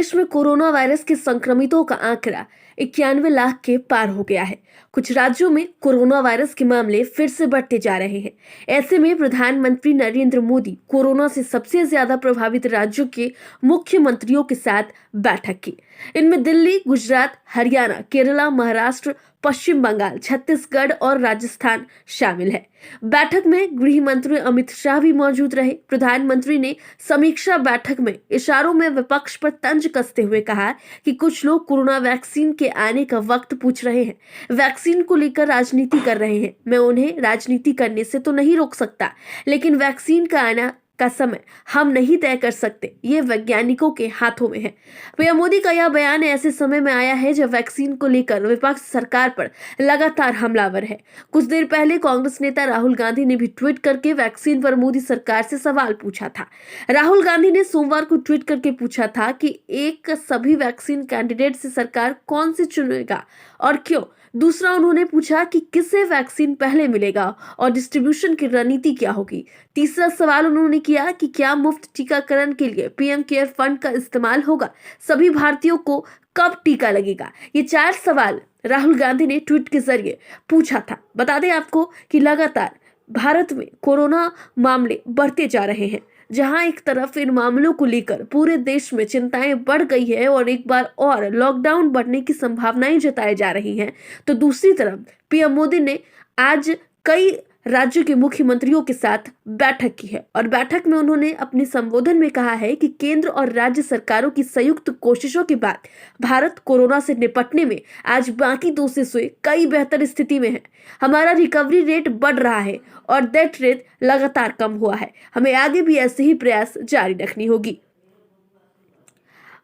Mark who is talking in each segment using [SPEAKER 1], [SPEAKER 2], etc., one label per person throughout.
[SPEAKER 1] देश में corona virus के संक्रमितों का आंकड़ा 91 लाख के पार हो गया है। कुछ राज्यों में कोरोना वायरस के मामले फिर से बढ़ते जा रहे हैं। ऐसे में प्रधानमंत्री नरेंद्र मोदी कोरोना से सबसे ज्यादा प्रभावित राज्यों के मुख्यमंत्रियों के साथ बैठक की। इनमें दिल्ली, गुजरात, हरियाणा, केरला, महाराष्ट्र, पश्चिम बंगाल, छत्तीसगढ़ और राजस्थान शामिल है। बैठक में गृह मंत्री अमित शाह भी मौजूद रहे। प्रधानमंत्री ने समीक्षा बैठक में इशारों में विपक्ष पर तंज कसते हुए कहा कि कुछ लोग कोरोना वैक्सीन के आने का वक्त पूछ रहे हैं, वैक्सीन को लेकर राजनीति कर रहे हैं। मैं उन्हें राजनीति करने से तो नहीं रोक सकता, लेकिन वैक्सीन का आना का समय हम नहीं तय कर सकते, ये वैज्ञानिकों के हाथों में है। पीएम मोदी का यह बयान ऐसे समय में आया है जब वैक्सीन को लेकर विपक्ष सरकार पर लगातार हमलावर है। कुछ देर पहले कांग्रेस नेता राहुल गांधी ने भी ट्वीट करके वैक्सीन पर मोदी सरकार से सवाल पूछा था। राहुल गांधी ने सोमवार को ट्वीट करके पूछा था कि एक सभी वैक्सीन कैंडिडेट से सरकार कौन से चुनेगा और क्यों। दूसरा, उन्होंने पूछा कि किसे वैक्सीन पहले मिलेगा और डिस्ट्रीब्यूशन की रणनीति क्या होगी। तीसरा सवाल उन्होंने किया कि क्या मुफ्त टीकाकरण के लिए पीएम केयर फंड का इस्तेमाल होगा, सभी भारतीयों को कब टीका लगेगा। ये 4 सवाल राहुल गांधी ने ट्वीट के जरिए पूछा था। बता दें आपको कि लगातार भारत में कोरोना मामले बढ़ते जा रहे हैं। जहां एक तरफ इन मामलों को लेकर पूरे देश में चिंताएं बढ़ गई है और एक बार और लॉकडाउन बढ़ने की संभावनाएं जताई जा रही हैं, तो दूसरी तरफ पीएम मोदी ने आज कई राज्यों के मुख्यमंत्रियों के साथ बैठक की है और बैठक में उन्होंने अपने संबोधन में कहा है कि केंद्र और राज्य सरकारों की संयुक्त कोशिशों के बाद भारत कोरोना से निपटने में आज बाकी देशों से कई बेहतर स्थिति में है। हमारा रिकवरी रेट बढ़ रहा है और डेथ रेट लगातार कम हुआ है। हमें आगे भी ऐसे ही प्रयास जारी रखनी होगी।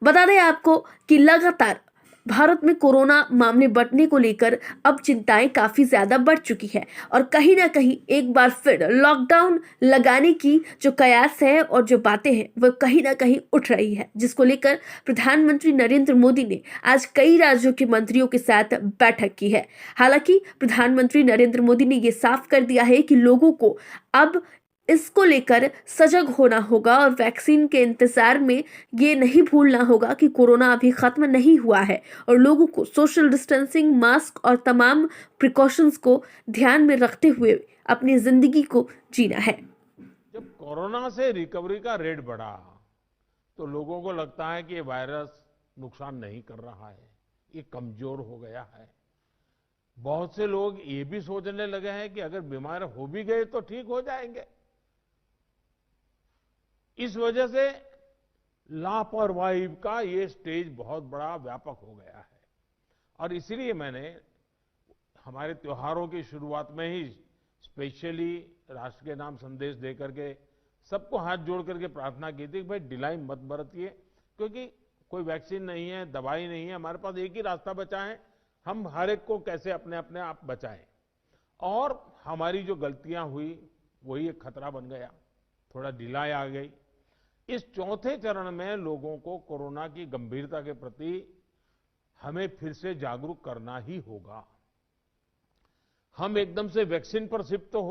[SPEAKER 1] बता दें आपको कि लगातार भारत में कोरोना मामले बढ़ने को लेकर अब चिंताएं काफी ज्यादा बढ़ चुकी है और कहीं ना कहीं एक बार फिर लॉकडाउन लगाने की जो कयास है और जो बातें हैं वो कहीं ना कहीं उठ रही है, जिसको लेकर प्रधानमंत्री नरेंद्र मोदी ने आज कई राज्यों के मंत्रियों के साथ बैठक की है। हालांकि प्रधानमंत्री नरेंद्र मोदी ने ये साफ कर दिया है कि लोगों को अब इसको लेकर सजग होना होगा और वैक्सीन के इंतजार में ये नहीं भूलना होगा कि कोरोना अभी खत्म नहीं हुआ है और लोगों को सोशल डिस्टेंसिंग, मास्क और तमाम प्रिकॉशंस को ध्यान में रखते हुए अपनी जिंदगी को जीना है।
[SPEAKER 2] जब कोरोना से रिकवरी का रेट बढ़ा तो लोगों को लगता है कि ये वायरस नुकसान नहीं कर रहा है, ये कमजोर हो गया है। बहुत से लोग ये भी सोचने लगे हैं कि अगर बीमार हो भी गए तो ठीक हो जाएंगे। इस वजह से लापरवाही का ये स्टेज बहुत बड़ा व्यापक हो गया है और इसीलिए मैंने हमारे त्योहारों की शुरुआत में ही स्पेशली राष्ट्र के नाम संदेश दे करके सबको हाथ जोड़ करके प्रार्थना की थी कि भाई ढिलाई मत बरतिए, क्योंकि कोई वैक्सीन नहीं है, दवाई नहीं है, हमारे पास एक ही रास्ता बचा है, हम हर एक को कैसे अपने अपने आप बचाएं। और हमारी जो गलतियां हुई वही एक खतरा बन गया, थोड़ा ढिलाई आ गई। इस चौथे चरण में लोगों को कोरोना की गंभीरता के प्रति हमें फिर से जागरूक करना ही होगा। हम एकदम से वैक्सीन पर शिफ्ट तो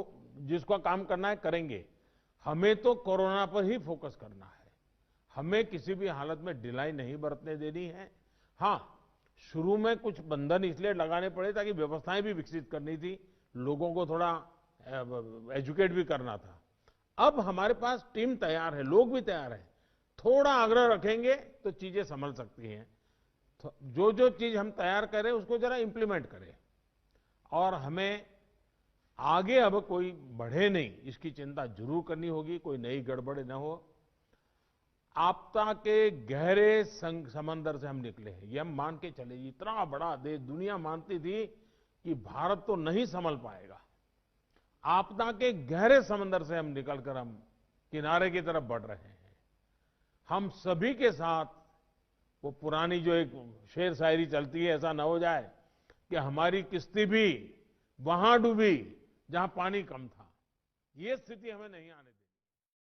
[SPEAKER 2] जिसका काम करना है करेंगे, हमें तो कोरोना पर ही फोकस करना है। हमें किसी भी हालत में ढिलाई नहीं बरतने देनी है। हाँ, शुरू में कुछ बंधन इसलिए लगाने पड़े ताकि व्यवस्थाएं भी विकसित करनी थी, लोगों को थोड़ा एजुकेट भी करना था। अब हमारे पास टीम तैयार है, लोग भी तैयार हैं। थोड़ा आग्रह रखेंगे तो चीजें संभल सकती हैं। जो जो चीज हम तैयार करें उसको जरा इंप्लीमेंट करें और हमें आगे अब कोई बढ़े नहीं, इसकी चिंता जरूर करनी होगी, कोई नई गड़बड़ न हो। आपदा के गहरे समंदर से हम निकले हैं, ये हम मान के चले। इतना बड़ा देश, दुनिया मानती थी कि भारत तो नहीं संभल पाएगा। आपदा के गहरे समंदर से हम निकलकर हम किनारे की तरफ बढ़ रहे हैं। हम सभी के साथ वो पुरानी जो एक शेर शायरी चलती है, ऐसा न हो जाए कि हमारी किश्ती भी वहां डूबी जहां पानी कम था। ये स्थिति हमें नहीं आने देनी।